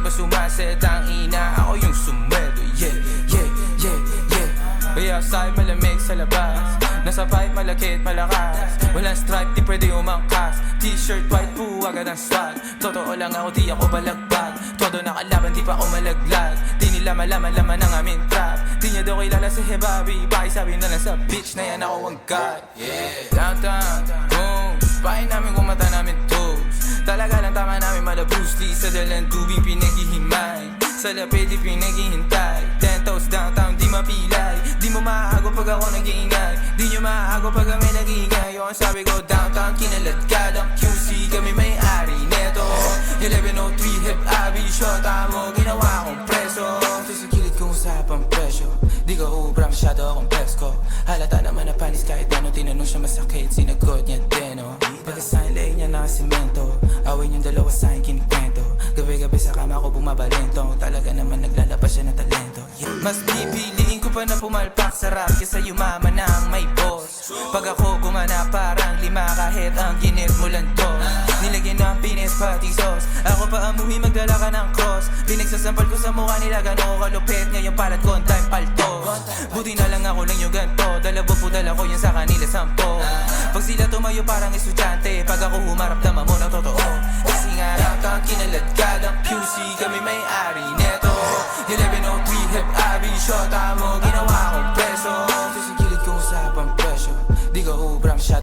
ba sumaset ang ina? Ako yung sumweldo, yeah, yeah, yeah, yeah. Kaya outside malamig sa labas, nasa pipe malakit malakas. Walang stripe di pwede umangkas, t-shirt white po agad ang swag. Totoo lang ako di ako balagbag, todo nakalaban di pa ako malaglag. Di nila malaman laman ang aming trap, di niya daw kilala si Hebabi. Pakisabi na lang sa bitch na yan ako ang god. Yeah, downtown, boom, pahin namin kung mata namin toes. Talaga lang tama namin mala Bruce Lee, sa dalang tubig pinaghihimay, sa lapid di pinaghihintay. 10 toes downtown di mapilay, di mo maago pag ako nag-iingay, di nyo maago pag kami nag-iingay. O ang sabi ko downtown kinalad ka ng QC, kami may-ari neto. 1103 Hip Abi, shota mo ginawa kong preso. Ito sa kilid kong usapang presyo, di ka ubra masyado akong pesko. Halata naman na panis kahit ano, tinanong siya masakit, sinagot niya din, oh. Pagkasahin lay niya na simento, awin yung dalawa sa akin kinikwento. Gabi-gabi sa kama ko bumabalento, talaga naman naglalabas siya ng talento, yeah. Mas pipiliin ko pa na pumalpak sa rap kesa yumaman ng may boss. Pag ako gumana parang lima kahit ang ginit mo lang to. Nilagyan ng pinis pati sauce, ako pa amuhi magdala ka ng cross. Pinagsasampal ko sa mukha nila gano'n kalupit, ngayon palat ko ang time palto. Buti na lang ako lang yung ganto, dalawa po dala ko yan sa kanila 10. Pag sila tumayo parang estudyante, pag ako humarap naman mo ng totoo. Kasi nga downtown kinalad ka ng QC, kami may-ari neto. 1103 Hip Abi, shota mo ginawa kong preso. Ito sa kilid kong usapang presyo, di ka ubra masyado.